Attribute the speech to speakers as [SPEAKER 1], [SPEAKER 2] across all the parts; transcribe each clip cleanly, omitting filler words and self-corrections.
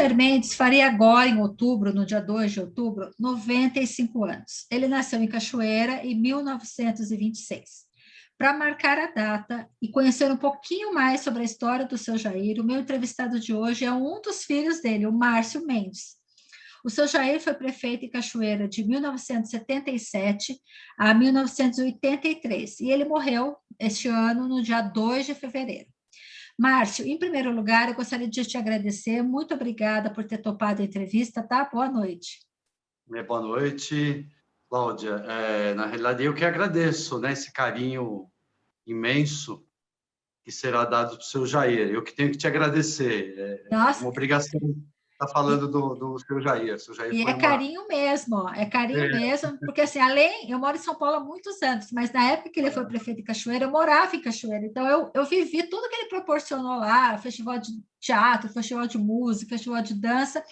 [SPEAKER 1] Jair Mendes faria agora, em outubro, no dia 2 de outubro, 95 anos. Ele nasceu em Cachoeira em 1926. Para marcar a data e conhecer um pouquinho mais sobre a história do seu Jair, o meu entrevistado de hoje é um dos filhos dele, o Márcio Mendes. O seu Jair foi prefeito em Cachoeira de 1977 a 1983 e ele morreu este ano, no dia 2 de fevereiro. Márcio, em primeiro lugar, eu gostaria de te agradecer. Muito obrigada por ter topado a entrevista, tá? Boa noite.
[SPEAKER 2] Boa noite, Cláudia. Na realidade, eu que agradeço, né, esse carinho imenso que será dado para o seu Jair. Eu que tenho que te agradecer. É
[SPEAKER 1] Nossa,
[SPEAKER 2] uma obrigação estar falando do seu Jair. Seu Jair
[SPEAKER 1] e
[SPEAKER 2] foi
[SPEAKER 1] é carinho mesmo, ó, é carinho mesmo, porque assim, eu moro em São Paulo há muitos anos, mas na época que ele foi prefeito de Cachoeira, eu morava em Cachoeira, então eu vivi tudo que ele proporcionou lá, festival de teatro, festival de música, festival de dança,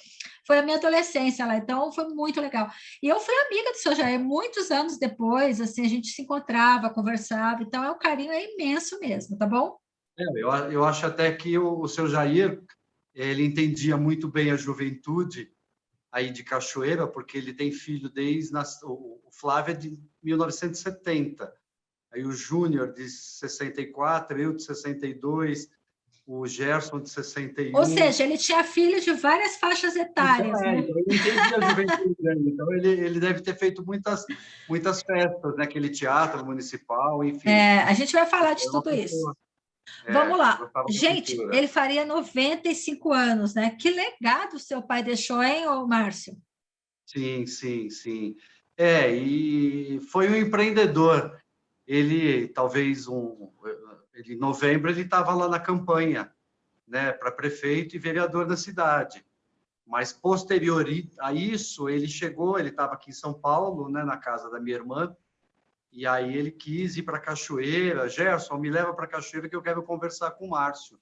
[SPEAKER 1] foi a minha adolescência lá, então foi muito legal. E eu fui amiga do seu Jair muitos anos depois, assim, a gente se encontrava, conversava, então o carinho é imenso mesmo, tá bom?
[SPEAKER 2] Eu acho até que o seu Jair, ele entendia muito bem a juventude aí de Cachoeira, porque ele tem filho o Flávio é de 1970, aí o Júnior de 64, eu de 62, o Gerson de
[SPEAKER 1] Ou
[SPEAKER 2] 61.
[SPEAKER 1] seja, ele tinha filhos de várias faixas etárias, né?
[SPEAKER 2] Então ele entendia a juventude dele. Então ele deve ter feito muitas festas, né? Aquele teatro municipal, enfim.
[SPEAKER 1] A gente vai falar de
[SPEAKER 2] É uma
[SPEAKER 1] tudo isso.
[SPEAKER 2] pessoa
[SPEAKER 1] Vamos
[SPEAKER 2] que
[SPEAKER 1] lá.
[SPEAKER 2] gostava da
[SPEAKER 1] Gente,
[SPEAKER 2] cultura.
[SPEAKER 1] ele faria 95 anos, né? Que legado seu pai deixou, hein, ô Márcio?
[SPEAKER 2] Sim, sim, sim. E foi um empreendedor. Ele, em novembro, ele estava lá na campanha, né, para prefeito e vereador da cidade. Mas, posterior a isso, ele estava aqui em São Paulo, né, na casa da minha irmã, e aí ele quis ir para Cachoeira. Gerson, me leva para Cachoeira que eu quero conversar com o Márcio.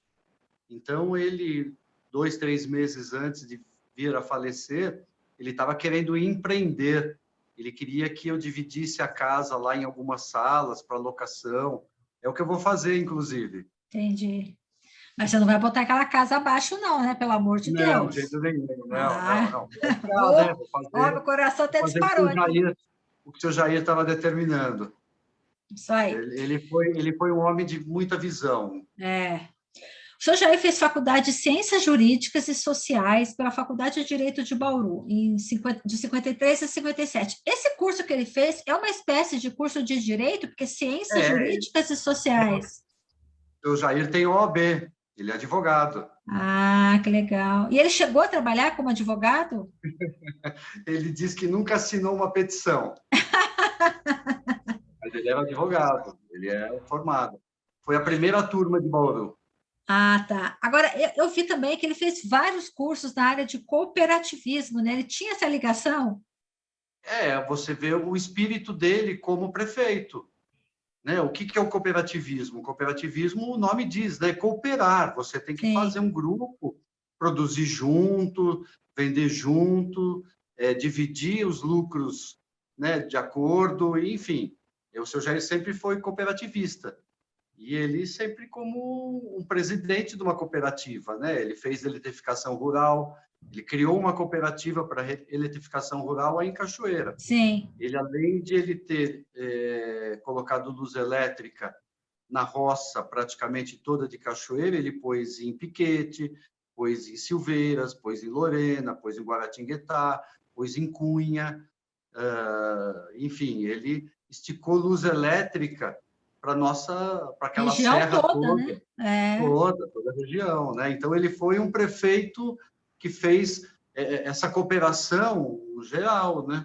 [SPEAKER 2] Então, ele, 2, 3 meses antes de vir a falecer, ele estava querendo empreender. Ele queria que eu dividisse a casa lá em algumas salas para locação. É o que eu vou fazer, inclusive.
[SPEAKER 1] Entendi. Mas você não vai botar aquela casa abaixo, não, né? Pelo amor de
[SPEAKER 2] Não, de
[SPEAKER 1] Deus.
[SPEAKER 2] jeito nenhum. Não, não,
[SPEAKER 1] Ah,
[SPEAKER 2] não. Vou ficar, né?
[SPEAKER 1] oh,
[SPEAKER 2] Vou
[SPEAKER 1] oh, meu
[SPEAKER 2] fazer,
[SPEAKER 1] coração
[SPEAKER 2] vou
[SPEAKER 1] até
[SPEAKER 2] fazer
[SPEAKER 1] disparou aqui.
[SPEAKER 2] o que o seu Jair estava determinando.
[SPEAKER 1] Isso aí.
[SPEAKER 2] Ele foi um homem de muita visão.
[SPEAKER 1] É. O senhor Jair fez faculdade de Ciências Jurídicas e Sociais pela Faculdade de Direito de Bauru, de 53 a 57. Esse curso que ele fez é uma espécie de curso de direito, porque Ciências
[SPEAKER 2] É,
[SPEAKER 1] Jurídicas e Sociais.
[SPEAKER 2] o Jair tem OAB, ele é advogado.
[SPEAKER 1] Ah, que legal. E ele chegou a trabalhar como advogado?
[SPEAKER 2] Ele diz que nunca assinou uma petição, mas ele era advogado, ele é formado. Foi a primeira turma de Bauru.
[SPEAKER 1] Ah, tá. Agora, eu vi também que ele fez vários cursos na área de cooperativismo, né? Ele tinha essa ligação?
[SPEAKER 2] Você vê o espírito dele como prefeito. Né? O que é o cooperativismo? O cooperativismo, o nome diz, né? Cooperar. Você tem que fazer
[SPEAKER 1] Sim.
[SPEAKER 2] um grupo, produzir junto, vender junto, dividir os lucros, né, de acordo, enfim. O seu Jair sempre foi cooperativista. E ele sempre como um presidente de uma cooperativa, né? Ele fez eletrificação rural, ele criou uma cooperativa para eletrificação rural aí em Cachoeira.
[SPEAKER 1] Sim.
[SPEAKER 2] Ele, além de ele ter colocado luz elétrica na roça praticamente toda de Cachoeira, ele pôs em Piquete, pôs em Silveiras, pôs em Lorena, pôs em Guaratinguetá, pôs em Cunha, enfim, ele esticou luz elétrica para aquela
[SPEAKER 1] Região
[SPEAKER 2] serra
[SPEAKER 1] toda, né?
[SPEAKER 2] toda, toda a região, né? Então ele foi um prefeito que fez essa cooperação geral, né?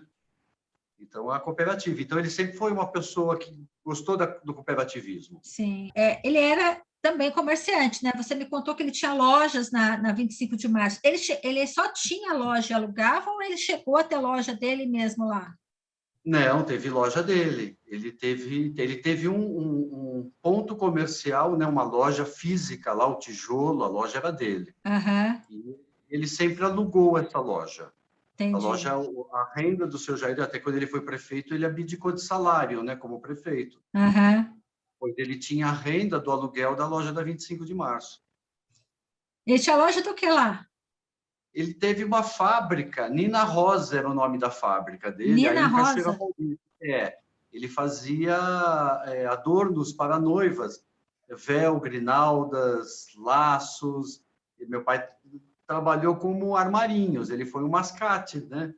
[SPEAKER 2] Então a cooperativa. Então ele sempre foi uma pessoa que gostou do cooperativismo.
[SPEAKER 1] Sim. Ele era também comerciante, né? Você me contou que ele tinha lojas na 25 de março. Ele só tinha loja e alugava ou ele chegou a ter loja dele mesmo lá?
[SPEAKER 2] Não, teve loja dele. Ele teve um ponto comercial, né? Uma loja física lá, o tijolo, a loja era dele.
[SPEAKER 1] Aham,
[SPEAKER 2] E ele sempre alugou essa loja. A loja,
[SPEAKER 1] entendi.
[SPEAKER 2] a renda do seu Jair, até quando ele foi prefeito, ele abdicou de salário, né? Como prefeito.
[SPEAKER 1] Aham.
[SPEAKER 2] Pois ele tinha a renda do aluguel da loja da 25 de março.
[SPEAKER 1] Ele tinha loja do que lá?
[SPEAKER 2] ele teve uma fábrica, Nina Rosa era o nome da fábrica dele, aí
[SPEAKER 1] Nina
[SPEAKER 2] em Cachoeira
[SPEAKER 1] Rosa?
[SPEAKER 2] Paulista. Ele fazia adornos para noivas, véu, grinaldas, laços. E meu pai trabalhou como armarinhos, ele foi um mascate, né?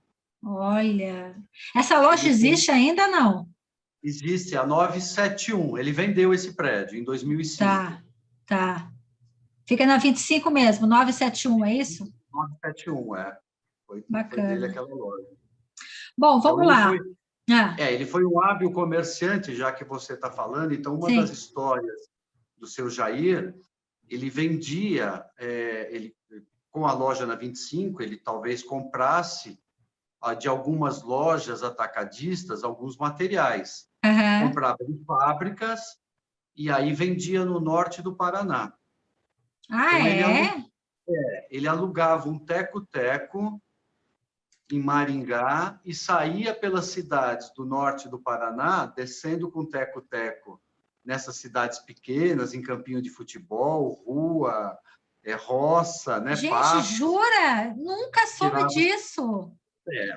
[SPEAKER 1] Olha, essa loja
[SPEAKER 2] Ele foi,
[SPEAKER 1] existe ainda não?
[SPEAKER 2] existe a 971, ele vendeu esse prédio em 2005.
[SPEAKER 1] Tá, tá. Fica na 25 mesmo, 971, é isso?
[SPEAKER 2] 971, foi dele
[SPEAKER 1] Bacana.
[SPEAKER 2] aquela loja.
[SPEAKER 1] Bom,
[SPEAKER 2] Então,
[SPEAKER 1] vamos lá. Ah,
[SPEAKER 2] ele foi um hábil comerciante, já que você está falando. Então, uma das
[SPEAKER 1] sim.
[SPEAKER 2] histórias do seu Jair, ele vendia, com a loja na 25, ele talvez comprasse de algumas lojas atacadistas alguns materiais.
[SPEAKER 1] Aham.
[SPEAKER 2] Comprava de fábricas e aí vendia no norte do Paraná.
[SPEAKER 1] Ah,
[SPEAKER 2] Então,
[SPEAKER 1] é?
[SPEAKER 2] ele alugava um teco-teco em Maringá e saía pelas cidades do norte do Paraná, descendo com teco-teco nessas cidades pequenas, em campinho de futebol, rua, roça, né,
[SPEAKER 1] Gente,
[SPEAKER 2] pasto,
[SPEAKER 1] jura? Nunca soube
[SPEAKER 2] tirava.
[SPEAKER 1] disso.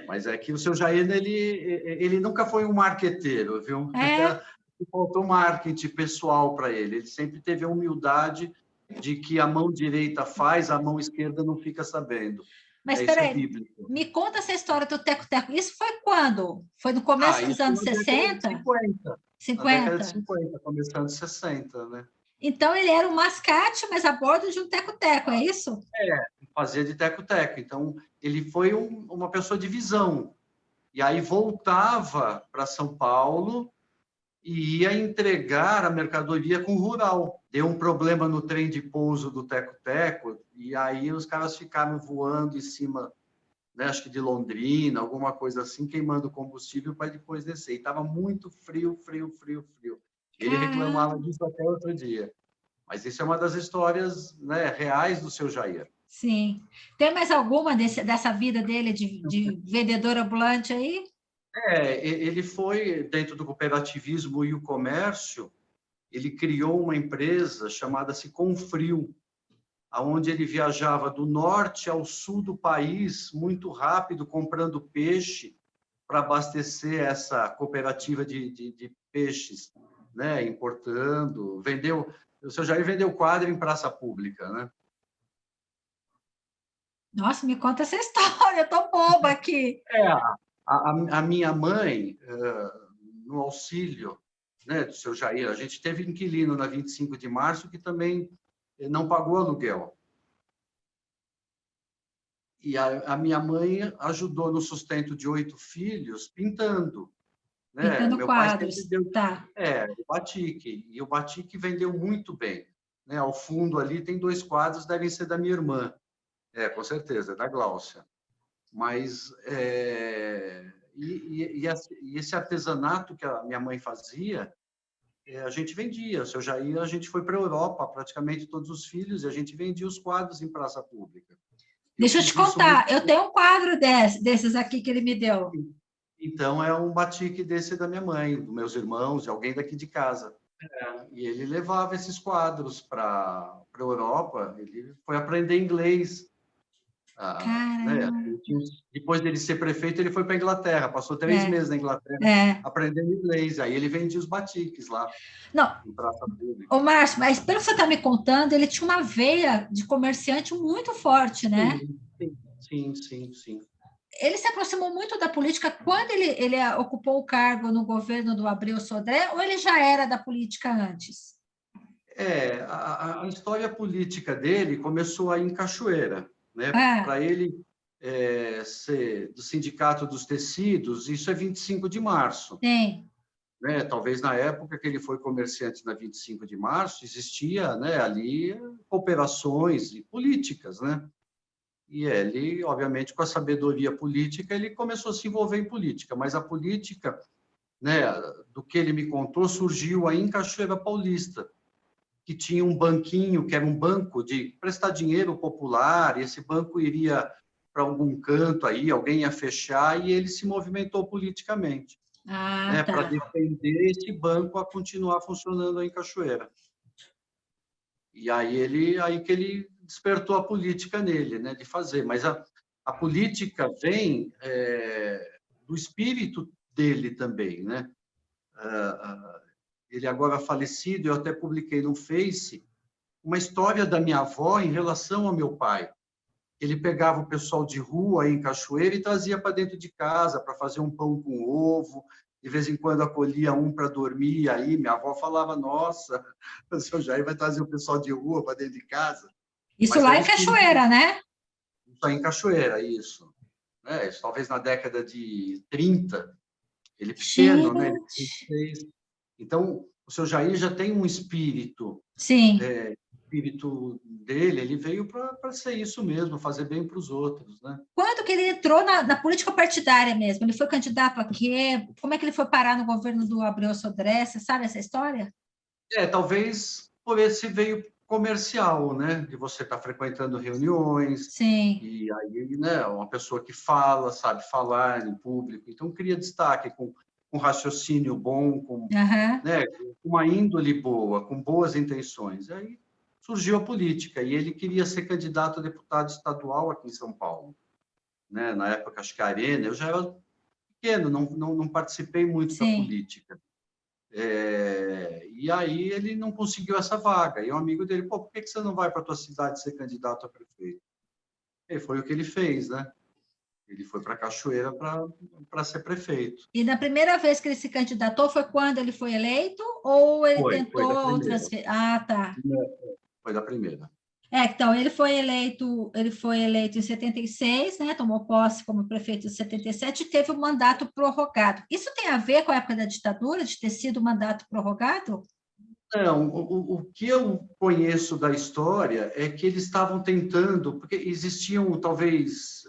[SPEAKER 2] Mas é que o seu Jair, ele nunca foi um marqueteiro, viu?
[SPEAKER 1] É?
[SPEAKER 2] Faltou marketing pessoal para ele. Ele sempre teve a humildade de que a mão direita faz, a mão esquerda não fica sabendo.
[SPEAKER 1] Mas
[SPEAKER 2] Isso é
[SPEAKER 1] peraí,
[SPEAKER 2] bíblico.
[SPEAKER 1] me conta essa história do teco-teco. Isso foi quando? Foi no começo dos
[SPEAKER 2] Isso
[SPEAKER 1] anos
[SPEAKER 2] na década de
[SPEAKER 1] 60?
[SPEAKER 2] 50. Na década de
[SPEAKER 1] 50?
[SPEAKER 2] 50, começando 60, né?
[SPEAKER 1] Então ele era um mascate, mas a bordo de um teco-teco, é isso?
[SPEAKER 2] Fazia de teco-teco. Então, ele foi uma pessoa de visão. E aí voltava para São Paulo e ia entregar a mercadoria com o rural. Deu um problema no trem de pouso do teco-teco e aí os caras ficaram voando em cima, né, acho que de Londrina, alguma coisa assim, queimando combustível para depois descer. E estava muito frio, frio, frio, frio. Ele reclamava
[SPEAKER 1] Caramba!
[SPEAKER 2] disso até outro dia. Mas isso é uma das histórias, né, reais do seu Jair.
[SPEAKER 1] Sim. Tem mais alguma dessa vida dele de vendedor ambulante aí?
[SPEAKER 2] Ele foi, dentro do cooperativismo e o comércio, ele criou uma empresa chamada-se Confrio, aonde ele viajava do norte ao sul do país muito rápido, comprando peixe para abastecer essa cooperativa de peixes, né? Importando, vendeu. O seu Jair vendeu quadro em praça pública, né?
[SPEAKER 1] Nossa, me conta essa história, eu tô boba aqui.
[SPEAKER 2] A minha mãe, no auxílio, né, do seu Jair, a gente teve inquilino na 25 de março que também não pagou aluguel. E a minha mãe ajudou no sustento de 8 filhos pintando, né?
[SPEAKER 1] Pintando
[SPEAKER 2] Meu pai sempre
[SPEAKER 1] quadros.
[SPEAKER 2] deu
[SPEAKER 1] Tá.
[SPEAKER 2] o batique, e o batique vendeu muito bem, né? Ao fundo ali tem 2 quadros, devem ser da minha irmã, com certeza, da Gláucia. Mas e esse artesanato que a minha mãe fazia, a gente vendia. O seu Jair, a gente foi para a Europa, praticamente todos os filhos, e a gente vendia os quadros em praça pública. Eu
[SPEAKER 1] Deixa eu te
[SPEAKER 2] fiz isso muito.
[SPEAKER 1] contar, eu tenho um quadro desses aqui que ele me deu.
[SPEAKER 2] Então, é um batique desse da minha mãe, dos meus irmãos, de alguém daqui de casa. E ele levava esses quadros para a Europa, ele foi aprender inglês. Né?
[SPEAKER 1] Caramba.
[SPEAKER 2] Depois dele ser prefeito, ele foi para a Inglaterra, passou 3 meses na Inglaterra
[SPEAKER 1] É.
[SPEAKER 2] aprendendo inglês. Aí ele vendia os batiques lá,
[SPEAKER 1] Não,
[SPEAKER 2] em praça
[SPEAKER 1] ô
[SPEAKER 2] pública.
[SPEAKER 1] Márcio, mas pelo que você está me contando, ele tinha uma veia de comerciante muito forte, né?
[SPEAKER 2] Sim, sim, sim, sim.
[SPEAKER 1] Ele se aproximou muito da política quando ele ocupou o cargo no governo do Abreu Sodré, ou ele já era da política antes?
[SPEAKER 2] A história política dele começou aí em Cachoeira, né?
[SPEAKER 1] Ah,
[SPEAKER 2] Para ele ser do Sindicato dos Tecidos, isso é 25 de março.
[SPEAKER 1] tem.
[SPEAKER 2] Né? Talvez na época que ele foi comerciante na 25 de março, existia, né, ali cooperações e políticas, né? E ele, obviamente, com a sabedoria política, ele começou a se envolver em política, mas a política, né, do que ele me contou, surgiu aí em Cachoeira Paulista, que tinha um banquinho, que era um banco de prestar dinheiro popular, e esse banco iria para algum canto aí, alguém ia fechar, e ele se movimentou politicamente,
[SPEAKER 1] Ah,
[SPEAKER 2] né, para
[SPEAKER 1] tá.
[SPEAKER 2] defender esse banco a continuar funcionando aí em Cachoeira. E aí que ele despertou a política nele, né, de fazer. Mas a política vem do espírito dele também, né? Ele agora falecido, eu até publiquei no Face uma história da minha avó em relação ao meu pai. Ele pegava o pessoal de rua aí em Cachoeira e trazia para dentro de casa para fazer um pão com ovo. De vez em quando acolhia um para dormir. Aí minha avó falava: Nossa, o seu Jair vai trazer o pessoal de rua para dentro de casa.
[SPEAKER 1] Isso
[SPEAKER 2] Mas
[SPEAKER 1] lá
[SPEAKER 2] era
[SPEAKER 1] em
[SPEAKER 2] espírito
[SPEAKER 1] Cachoeira, né?
[SPEAKER 2] só em Cachoeira, isso. Isso talvez na década de 30, ele pequeno, né? Ele
[SPEAKER 1] Gente,
[SPEAKER 2] fez. Então, o seu Jair já tem um espírito.
[SPEAKER 1] sim.
[SPEAKER 2] Espírito dele, ele veio para ser isso mesmo, fazer bem para os outros, né?
[SPEAKER 1] Quando que ele entrou na política partidária mesmo? Ele foi candidato a quê? Como é que ele foi parar no governo do Abreu Sodré? Você sabe essa história?
[SPEAKER 2] Talvez por esse veio comercial, né? De você estar frequentando reuniões,
[SPEAKER 1] Sim.
[SPEAKER 2] e aí, né, uma pessoa que fala, sabe falar em público, então cria destaque com raciocínio bom,
[SPEAKER 1] Aham.
[SPEAKER 2] né, com uma índole boa, com boas intenções. Aí surgiu a política, e ele queria ser candidato a deputado estadual aqui em São Paulo, né? Na época, acho que a Arena, eu já era pequeno, não participei muito da
[SPEAKER 1] Sim.
[SPEAKER 2] política. E aí ele não conseguiu essa vaga. E um amigo dele: Pô, por que você não vai para a tua cidade ser candidato a prefeito? E foi o que ele fez, né? Ele foi para Cachoeira para ser prefeito.
[SPEAKER 1] E na primeira vez que ele se candidatou foi quando ele foi eleito ou ele
[SPEAKER 2] Foi
[SPEAKER 1] tentou
[SPEAKER 2] da
[SPEAKER 1] outras
[SPEAKER 2] primeira.
[SPEAKER 1] vezes? Ah, tá.
[SPEAKER 2] Foi da primeira.
[SPEAKER 1] Então ele foi eleito em 76, né? Tomou posse como prefeito em 77 e teve o mandato prorrogado. Isso tem a ver com a época da ditadura, de ter sido o mandato prorrogado?
[SPEAKER 2] Não, o que eu conheço da história é que eles estavam tentando, porque existiam talvez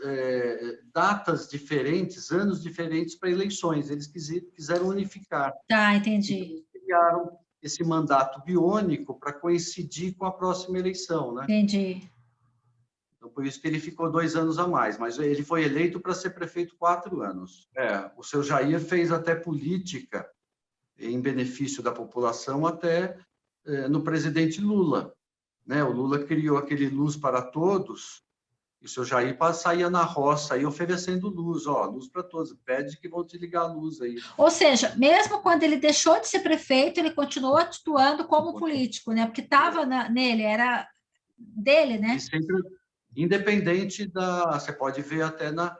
[SPEAKER 2] datas diferentes, anos diferentes para eleições, eles quiseram unificar.
[SPEAKER 1] Tá,
[SPEAKER 2] Então,
[SPEAKER 1] entendi.
[SPEAKER 2] eles criaram esse mandato biônico para coincidir com a próxima eleição, né?
[SPEAKER 1] Entendi.
[SPEAKER 2] Então, por isso que ele ficou 2 anos a mais, mas ele foi eleito para ser prefeito 4 anos. O seu Jair fez até política em benefício da população até no presidente Lula, né? O Lula criou aquele Luz para Todos, e o seu Jair saía na roça aí oferecendo luz, ó, luz para todos, pede que vão te ligar a luz aí.
[SPEAKER 1] Ou seja, mesmo quando ele deixou de ser prefeito, ele continuou atuando como político, né? Porque estava nele, era dele,
[SPEAKER 2] E
[SPEAKER 1] né?
[SPEAKER 2] sempre independente você pode ver até na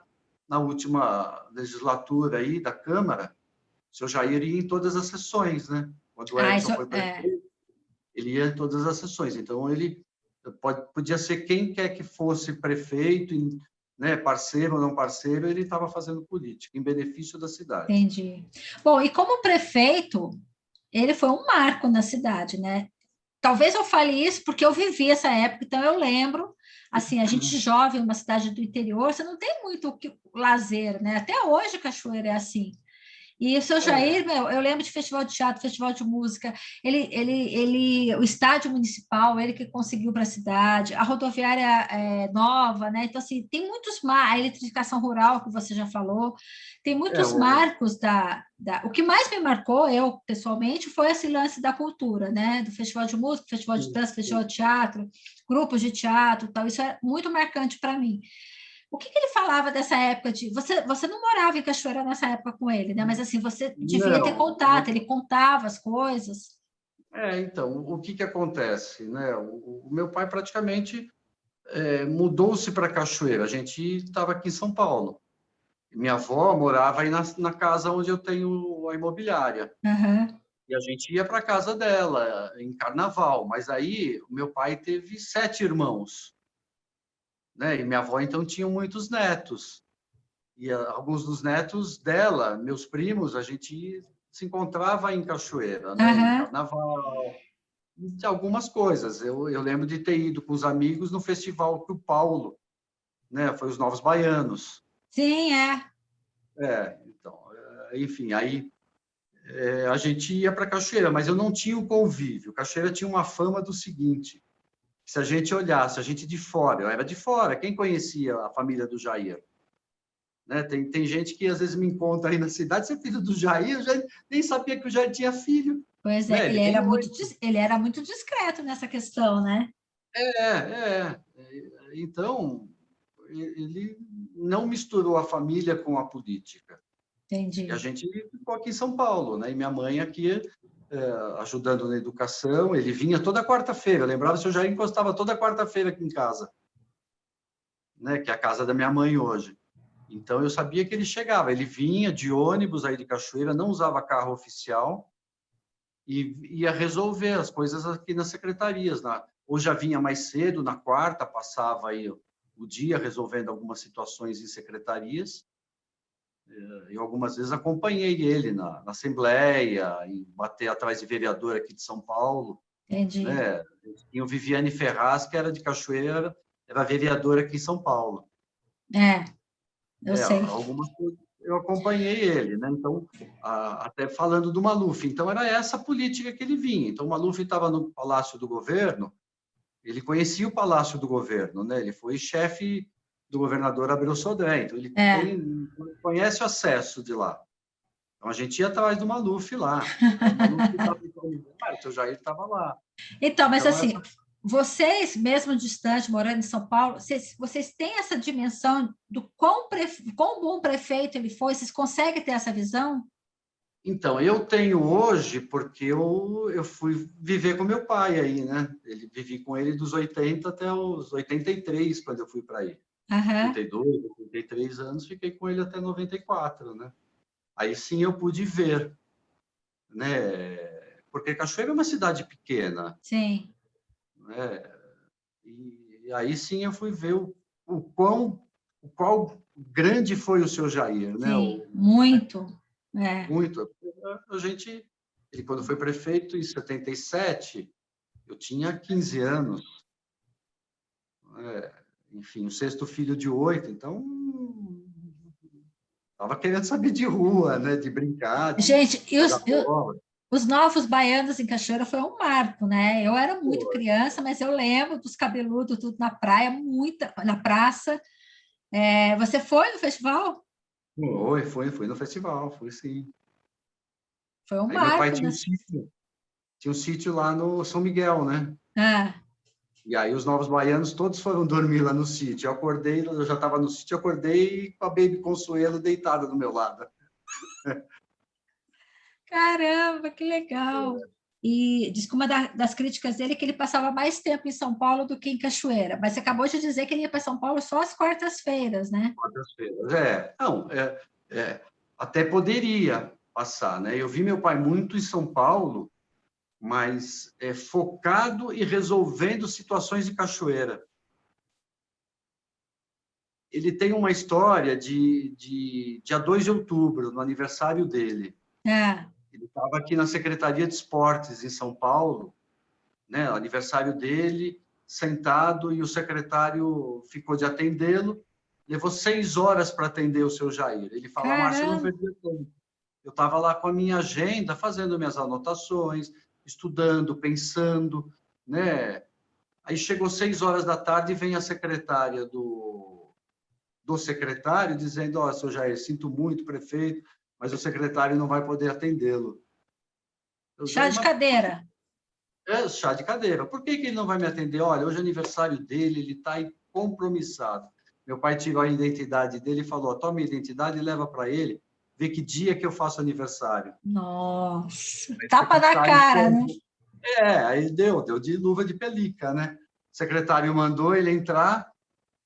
[SPEAKER 2] última legislatura aí da Câmara, o seu Jair ia em todas as sessões, né? Quando o
[SPEAKER 1] Ah,
[SPEAKER 2] Edson
[SPEAKER 1] isso
[SPEAKER 2] foi
[SPEAKER 1] é.
[SPEAKER 2] prefeito, ele ia em todas as sessões. Então, ele podia ser quem quer que fosse prefeito, né, parceiro ou não parceiro, ele estava fazendo política em benefício da cidade.
[SPEAKER 1] Entendi. Bom, e como prefeito, ele foi um marco na cidade, né? Talvez eu fale isso porque eu vivi essa época, então eu lembro, assim, a gente jovem, uma cidade do interior, você não tem muito lazer, né? Até hoje Cachoeira é assim. E o seu
[SPEAKER 2] É,
[SPEAKER 1] Jair, meu, eu lembro de festival de teatro, festival de música, o estádio municipal, ele que conseguiu para a cidade, a rodoviária nova, né? Então, assim, tem muitos a eletrificação rural, que você já falou, tem
[SPEAKER 2] é,
[SPEAKER 1] muitos
[SPEAKER 2] o,
[SPEAKER 1] marcos O que mais me marcou, eu, pessoalmente, foi esse lance da cultura, né? Do festival de música, festival de dança, festival de teatro, grupos de teatro, tal. Isso é muito marcante para mim. O que ele falava dessa época de. Você não morava em Cachoeira nessa época com ele, né? Mas assim, você devia ter
[SPEAKER 2] não,
[SPEAKER 1] contato, ele contava as coisas.
[SPEAKER 2] então, o que acontece, né? O meu pai praticamente mudou-se para Cachoeira, a gente estava aqui em São Paulo. Minha avó morava aí na casa onde eu tenho a imobiliária.
[SPEAKER 1] Aham.
[SPEAKER 2] E a gente ia para a casa dela em carnaval. Mas aí o meu pai teve 7 irmãos, né? E minha avó então tinha muitos netos. E alguns dos netos dela, meus primos, a gente se encontrava em Cachoeira, né? Em
[SPEAKER 1] Aham.
[SPEAKER 2] carnaval, de algumas coisas. Eu lembro de ter ido com os amigos no festival que o Paulo, né? Foi os Novos Baianos.
[SPEAKER 1] Sim, é.
[SPEAKER 2] Então, enfim, aí a gente ia para Cachoeira, mas eu não tinha o convívio. Cachoeira tinha uma fama do seguinte: se a gente olhasse, a gente de fora, eu era de fora, quem conhecia a família do Jair? Né? Tem gente que às vezes me encontra aí na cidade: você é filho do Jair? Eu já nem sabia que o Jair tinha filho.
[SPEAKER 1] Pois é,
[SPEAKER 2] Né? Ele tem 8.
[SPEAKER 1] ele era muito discreto nessa questão, né?
[SPEAKER 2] Então, ele não misturou a família com a política. E a
[SPEAKER 1] Entendi.
[SPEAKER 2] gente ficou aqui em São Paulo, né? E minha mãe aqui ajudando na educação. Ele vinha toda quarta-feira. Eu lembrava, se eu já encostava toda quarta-feira aqui em casa, né? Que é a casa da minha mãe hoje. Então eu sabia que ele chegava. Ele vinha de ônibus aí de Cachoeira, não usava carro oficial e ia resolver as coisas aqui nas secretarias. Ou já vinha mais cedo, na quarta, passava aí o dia resolvendo algumas situações em secretarias. Eu algumas vezes acompanhei ele na Assembleia, em bater atrás de vereador aqui de São Paulo,
[SPEAKER 1] Entendi.
[SPEAKER 2] né? Tinha o Viviane Ferraz, que era de Cachoeira, era vereadora aqui em São Paulo.
[SPEAKER 1] É, eu sei.
[SPEAKER 2] Algumas coisas eu acompanhei ele, né? Então, até falando do Maluf. Então, era essa a política que ele vinha. Então, o Maluf estava no Palácio do Governo, ele conhecia o Palácio do Governo, né? Ele foi chefe do governador Abreu Sodré, então ele
[SPEAKER 1] É.
[SPEAKER 2] conhece o acesso de lá. Então, a gente ia atrás do Maluf lá. Então, o Maluf estava em tal lugar, o seu Jair estava lá.
[SPEAKER 1] Então, mas
[SPEAKER 2] Então,
[SPEAKER 1] assim, vocês, mesmo distante, morando em São Paulo, vocês têm essa dimensão do quão bom prefeito ele foi? Vocês conseguem ter essa visão?
[SPEAKER 2] então, eu tenho hoje, porque eu fui viver com meu pai aí, né? Vivi com ele dos 80 até os 83, quando eu fui para aí.
[SPEAKER 1] Aham,
[SPEAKER 2] 82, 83 anos, fiquei com ele até 94, né? Aí sim eu pude ver, né? Porque Cachoeira é uma cidade pequena,
[SPEAKER 1] sim,
[SPEAKER 2] né? E aí sim eu fui ver o qual grande foi o seu Jair, né?
[SPEAKER 1] sim, muito. É.
[SPEAKER 2] Muito. Ele quando foi prefeito em 77, eu tinha 15 anos, né? Enfim, o sexto filho de 8, então estava querendo saber de rua, né? De brincar, de
[SPEAKER 1] Gente,
[SPEAKER 2] jogar bola.
[SPEAKER 1] os novos baianos em Cachoeira foi um marco, né? Eu era muito
[SPEAKER 2] Pô,
[SPEAKER 1] criança, mas eu lembro dos cabeludos tudo na praia, muita, na praça. É, você foi no festival?
[SPEAKER 2] foi no festival, foi sim.
[SPEAKER 1] Foi um
[SPEAKER 2] Aí meu pai
[SPEAKER 1] marco, né?
[SPEAKER 2] tinha um sítio lá no São Miguel, né?
[SPEAKER 1] Ah,
[SPEAKER 2] E aí os novos baianos todos foram dormir lá no sítio. Eu acordei, eu já estava no sítio, acordei com a Baby Consuelo deitada do meu lado.
[SPEAKER 1] caramba, que legal! E diz que uma das críticas dele é que ele passava mais tempo em São Paulo do que em Cachoeira. Mas você acabou de dizer que ele ia para São Paulo só às quartas-feiras, né?
[SPEAKER 2] Quartas-feiras. Não, até poderia passar, né? Eu vi meu pai muito em São Paulo, mas focado e resolvendo situações de Cachoeira. Ele tem uma história de dia 2 de outubro, no aniversário dele.
[SPEAKER 1] Ah,
[SPEAKER 2] Ele estava aqui na Secretaria de Esportes, em São Paulo, né? O aniversário dele, sentado, e o secretário ficou de atendê-lo. Levou 6 horas para atender o seu Jair. Ele fala, Márcio, eu não
[SPEAKER 1] caramba!
[SPEAKER 2] perdi tempo. Eu estava lá com a minha agenda, fazendo minhas anotações, estudando, pensando, né? Aí chegou 6 horas da tarde e vem a secretária do secretário dizendo, ó, seu Jair, sinto muito, prefeito, mas o secretário não vai poder atendê-lo. Eu
[SPEAKER 1] Chá
[SPEAKER 2] Jair,
[SPEAKER 1] de
[SPEAKER 2] mas
[SPEAKER 1] cadeira.
[SPEAKER 2] chá de cadeira. Por que ele não vai me atender? Olha, hoje é aniversário dele, ele está compromissado. Meu pai tirou a identidade dele e falou, toma a identidade e leva para ele, vê que dia que eu faço aniversário.
[SPEAKER 1] Nossa,
[SPEAKER 2] Aí o
[SPEAKER 1] tapa na
[SPEAKER 2] secretário
[SPEAKER 1] cara, né?
[SPEAKER 2] foi. Aí deu de luva de pelica, né? O secretário mandou ele entrar,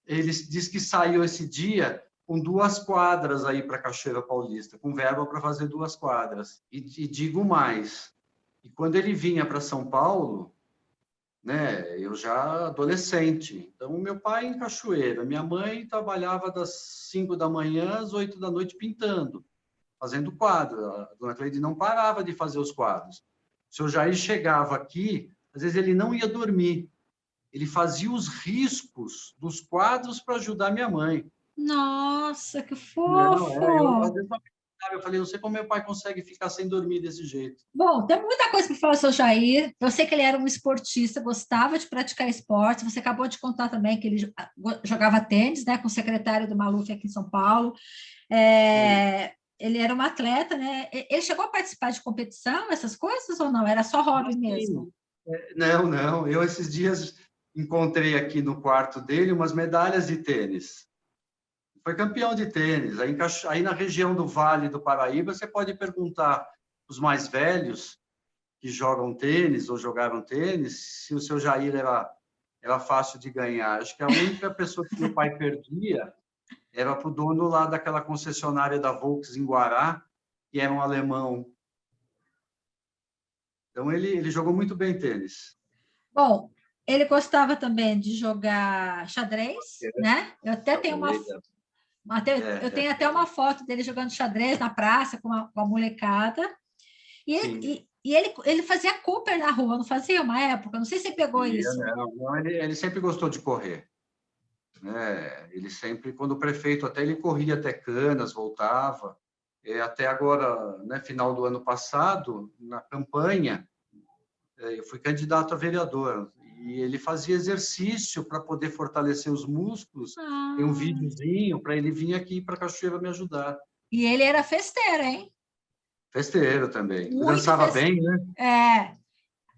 [SPEAKER 2] ele disse que saiu esse dia com 2 quadras aí para Cachoeira Paulista, com verba para fazer 2 quadras. E digo mais, e quando ele vinha para São Paulo, né, eu já adolescente, então meu pai em Cachoeira, minha mãe trabalhava das 5 da manhã às 8 da noite pintando, fazendo quadro. A dona Cleide não parava de fazer os quadros. O seu Jair chegava aqui, às vezes ele não ia dormir, ele fazia os riscos dos quadros para ajudar minha mãe.
[SPEAKER 1] Nossa, que
[SPEAKER 2] Não, eu às
[SPEAKER 1] fofo!
[SPEAKER 2] vezes eu falei, não sei como meu pai consegue ficar sem dormir desse jeito.
[SPEAKER 1] Bom, tem muita coisa para falar do seu Jair. Eu sei que ele era um esportista, gostava de praticar esporte. Você acabou de contar também que ele jogava tênis, né, com o secretário do Maluf aqui em São Paulo.
[SPEAKER 2] Sim.
[SPEAKER 1] Ele era um atleta, né? Ele chegou a participar de competição, essas coisas ou não? Era só hobby
[SPEAKER 2] Assim,
[SPEAKER 1] mesmo?
[SPEAKER 2] não, eu esses dias encontrei aqui no quarto dele umas medalhas de tênis. Foi campeão de tênis. Aí na região do Vale do Paraíba, você pode perguntar os mais velhos que jogam tênis ou jogaram tênis se o seu Jair era fácil de ganhar. Acho que a única pessoa que meu pai perdia era para o dono lá daquela concessionária da Volks em Guará, que era um alemão. Então, ele jogou muito bem tênis.
[SPEAKER 1] Bom, ele gostava também de jogar xadrez, né? Eu até tenho eu tenho até uma foto dele jogando xadrez na praça com a molecada. E ele fazia Cooper na rua, não fazia uma época? Não sei se você pegou isso.
[SPEAKER 2] Não, ele sempre gostou de correr. Né? Ele sempre, quando o prefeito, até ele corria até Canas, voltava. Até agora, né, final do ano passado, na campanha, eu fui candidato a vereador e ele fazia exercício para poder fortalecer os músculos. Tem um videozinho para ele vir aqui para Cachoeira me ajudar.
[SPEAKER 1] E ele era festeiro, hein?
[SPEAKER 2] Festeiro também.
[SPEAKER 1] Muito
[SPEAKER 2] dançava bem, né?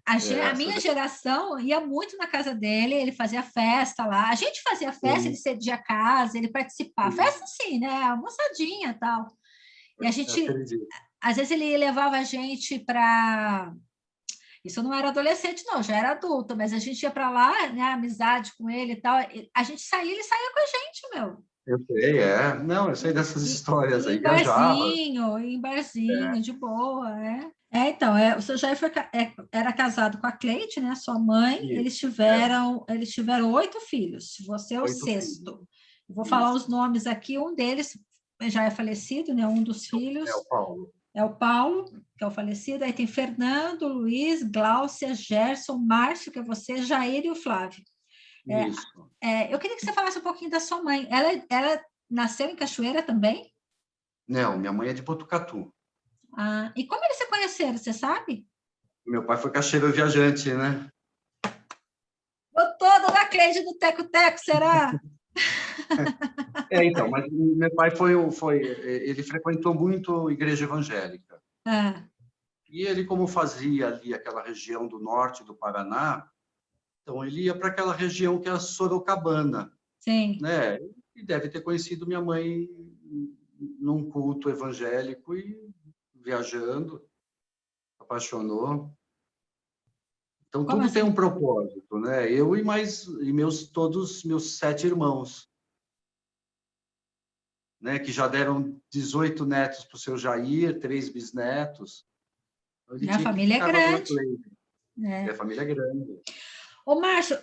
[SPEAKER 1] A minha geração ia muito na casa dele, ele fazia festa lá. A gente fazia festa, ele cedia a casa, ele participava. Festa sim, né? Almoçadinha e tal. E a gente, às vezes ele levava a gente para... Isso eu não era adolescente, não, já era adulto, mas a gente ia para lá, né? Amizade com ele e tal. A gente saía, ele saía com a gente, meu.
[SPEAKER 2] Eu sei, Não, eu sei dessas histórias aí.
[SPEAKER 1] Em barzinho, de boa, então, o seu Jair era casado com a Cleide, né, sua mãe. Eles tiveram 8 filhos. Você é o 6º. Vou falar os nomes aqui. Um deles já é falecido, né? Um dos filhos.
[SPEAKER 2] É o Paulo.
[SPEAKER 1] É o Paulo, que é o falecido. Aí tem Fernando, Luiz, Gláucia, Gerson, Márcio, que é você, Jair e o Flávio.
[SPEAKER 2] Isso.
[SPEAKER 1] Eu queria que você falasse um pouquinho da sua mãe. Ela nasceu em Cachoeira também?
[SPEAKER 2] Não, minha mãe é de Botucatu.
[SPEAKER 1] E como eles se conheceram, você sabe?
[SPEAKER 2] Meu pai foi caixeiro viajante, né?
[SPEAKER 1] O todo da Cleide do Teco-Teco, será?
[SPEAKER 2] Então, mas meu pai ele frequentou muito igreja evangélica. E ele, como fazia ali aquela região do norte do Paraná, então ele ia para aquela região que é a Sorocabana.
[SPEAKER 1] Sim.
[SPEAKER 2] Né? E deve ter conhecido minha mãe num culto evangélico e viajando, apaixonou. Então
[SPEAKER 1] Como
[SPEAKER 2] tudo
[SPEAKER 1] assim?
[SPEAKER 2] tem um propósito, né? Eu todos meus 7 irmãos, né? Que já deram 18 netos para o seu Jair, 3 bisnetos.
[SPEAKER 1] A família é grande.
[SPEAKER 2] A família é grande.
[SPEAKER 1] Ô, Márcio,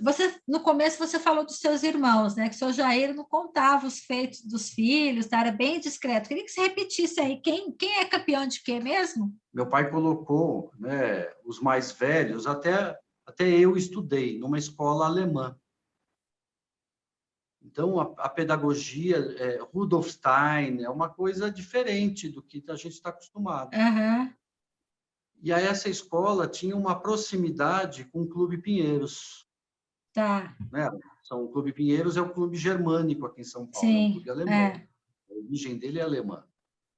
[SPEAKER 1] no começo você falou dos seus irmãos, né? Que o seu Jair não contava os feitos dos filhos, tá? Era bem discreto. Queria que você repetisse aí, quem é campeão de quê mesmo?
[SPEAKER 2] Meu pai colocou, né, os mais velhos, até eu estudei numa escola alemã. Então, a pedagogia, Rudolf Stein, é uma coisa diferente do que a gente está acostumado. E aí essa escola tinha uma proximidade com o Clube Pinheiros.
[SPEAKER 1] Tá.
[SPEAKER 2] Né? O Clube Pinheiros é o clube germânico aqui em São Paulo,
[SPEAKER 1] sim,
[SPEAKER 2] é um clube alemão. A origem dele é alemã.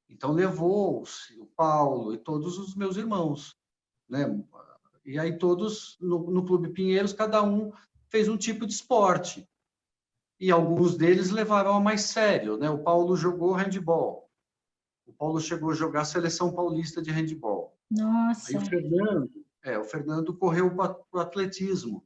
[SPEAKER 2] Então, levou-se o Paulo e todos os meus irmãos. Né? E aí todos, no Clube Pinheiros, cada um fez um tipo de esporte. E alguns deles levaram a mais sério. Né? O Paulo jogou handebol. O Paulo chegou a jogar a Seleção Paulista de handebol.
[SPEAKER 1] Nossa.
[SPEAKER 2] Aí o Fernando correu para o atletismo.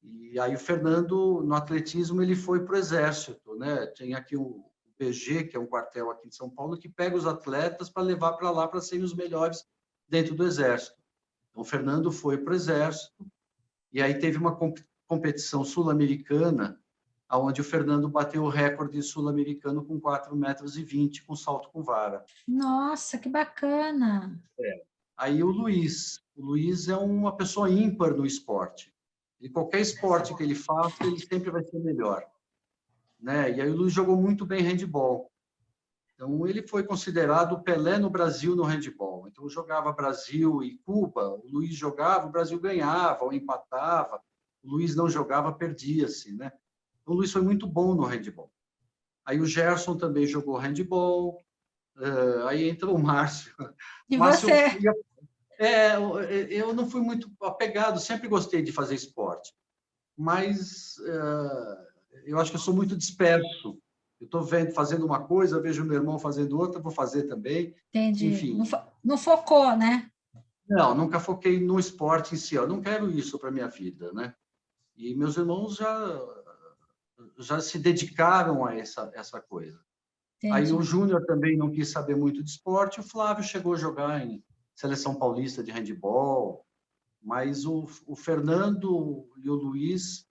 [SPEAKER 2] E aí o Fernando, no atletismo, ele foi para o Exército. Né? Tem aqui o PG, que é um quartel aqui de São Paulo, que pega os atletas para levar para lá para serem os melhores dentro do Exército. Então, o Fernando foi para o Exército, e aí teve uma competição sul-americana, onde o Fernando bateu o recorde sul-americano com 4,20 metros com salto com vara.
[SPEAKER 1] Nossa, que bacana!
[SPEAKER 2] Aí o Luiz é uma pessoa ímpar no esporte. E qualquer esporte que ele faça, ele sempre vai ser melhor. Né? E aí o Luiz jogou muito bem handebol. Então, ele foi considerado o Pelé no Brasil no handebol. Então, jogava Brasil e Cuba, o Luiz jogava, o Brasil ganhava ou empatava. O Luiz não jogava, perdia-se. Né? Então, o Luiz foi muito bom no handebol. Aí o Gerson também jogou handebol. Aí entrou o Márcio.
[SPEAKER 1] E
[SPEAKER 2] Márcio,
[SPEAKER 1] você?
[SPEAKER 2] eu não fui muito apegado, sempre gostei de fazer esporte. mas eu acho que eu sou muito disperso. Eu estou fazendo uma coisa, vejo meu irmão fazendo outra, vou fazer também.
[SPEAKER 1] Entendi.
[SPEAKER 2] Enfim,
[SPEAKER 1] Não focou, né?
[SPEAKER 2] não, nunca foquei no esporte em si. Eu não quero isso para minha vida, né? E meus irmãos já se dedicaram a essa coisa. Aí
[SPEAKER 1] Entendi.
[SPEAKER 2] o Júnior também não quis saber muito de esporte, o Flávio chegou a jogar em seleção paulista de handebol, mas o Fernando e o Luiz,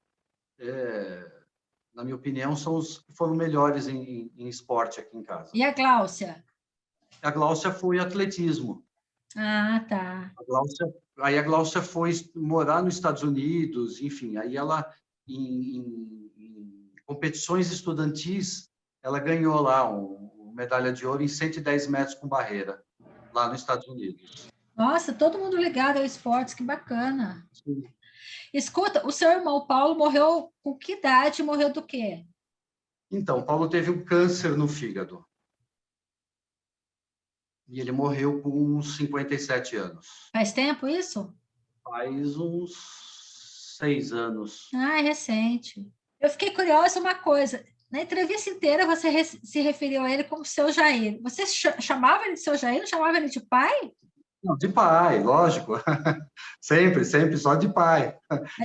[SPEAKER 2] na minha opinião, são os que foram melhores em esporte aqui em casa.
[SPEAKER 1] E a Gláucia?
[SPEAKER 2] A Gláucia foi atletismo.
[SPEAKER 1] Ah, tá.
[SPEAKER 2] Aí a Gláucia foi morar nos Estados Unidos, enfim, aí ela, em competições estudantis, ela ganhou lá uma medalha de ouro em 110 metros com barreira, lá nos Estados Unidos.
[SPEAKER 1] Nossa, todo mundo ligado ao esportes, que bacana.
[SPEAKER 2] Sim.
[SPEAKER 1] Escuta, o seu irmão Paulo morreu com que idade? Morreu do quê?
[SPEAKER 2] Então, Paulo teve um câncer no fígado. E ele morreu com uns 57 anos.
[SPEAKER 1] Faz tempo isso?
[SPEAKER 2] Faz uns 6 anos.
[SPEAKER 1] Ah, é recente. Eu fiquei curiosa uma coisa. Na entrevista inteira você se referiu a ele como seu Jair. Você chamava ele de seu Jair? Não chamava ele de pai?
[SPEAKER 2] Não, de pai, lógico. Sempre, sempre, só de pai.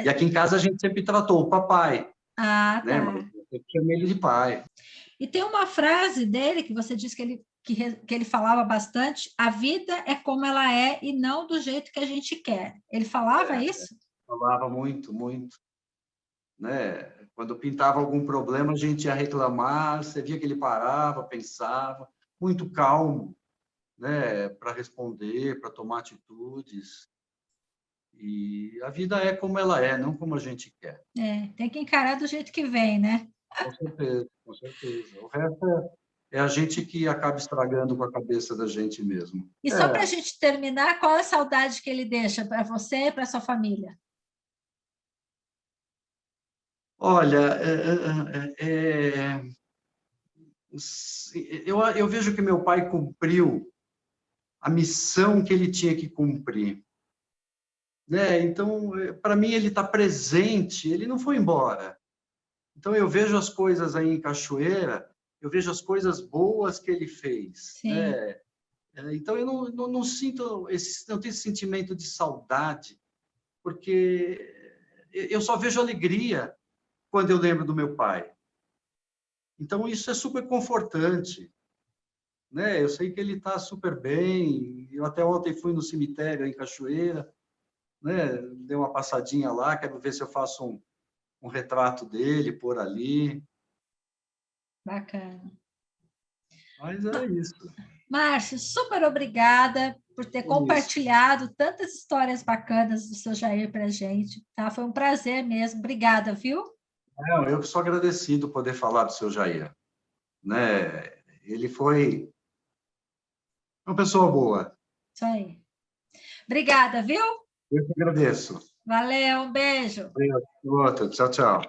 [SPEAKER 2] E aqui em casa a gente sempre tratou o papai.
[SPEAKER 1] Ah,
[SPEAKER 2] Né?
[SPEAKER 1] tá.
[SPEAKER 2] Mas eu chamei ele de pai.
[SPEAKER 1] E tem uma frase dele que você disse que ele falava bastante: a vida é como ela é e não do jeito que a gente quer. Ele falava isso?
[SPEAKER 2] Falava muito, muito. Né? Quando pintava algum problema, a gente ia reclamar, você via que ele parava, pensava, muito calmo, né? Para responder, para tomar atitudes. E a vida é como ela é, não como a gente quer.
[SPEAKER 1] Tem que encarar do jeito que vem, né?
[SPEAKER 2] Com certeza, com certeza. O resto é a gente que acaba estragando com a cabeça da gente mesmo.
[SPEAKER 1] E só para a gente terminar, qual é a saudade que ele deixa para você e para sua família?
[SPEAKER 2] Olha, eu vejo que meu pai cumpriu a missão que ele tinha que cumprir. Né? Então, para mim, ele está presente, ele não foi embora. Então, eu vejo as coisas aí em Cachoeira, eu vejo as coisas boas que ele fez. Né? Então, eu não sinto não tenho esse sentimento de saudade, porque eu só vejo alegria quando eu lembro do meu pai. Então, isso é super confortante. Né? Eu sei que ele está super bem. Eu até ontem fui no cemitério em Cachoeira, né? Dei uma passadinha lá, quero ver se eu faço um retrato dele por ali.
[SPEAKER 1] Bacana.
[SPEAKER 2] Mas é isso.
[SPEAKER 1] Márcio, super obrigada por ter compartilhado tantas histórias bacanas do seu Jair para a gente. Tá? Foi um prazer mesmo. Obrigada, viu?
[SPEAKER 2] Eu que sou agradecido poder falar do seu Jair. Né? Ele foi uma pessoa boa.
[SPEAKER 1] Isso aí. Obrigada, viu?
[SPEAKER 2] Eu que agradeço.
[SPEAKER 1] Valeu, um beijo.
[SPEAKER 2] Outro. Tchau, tchau.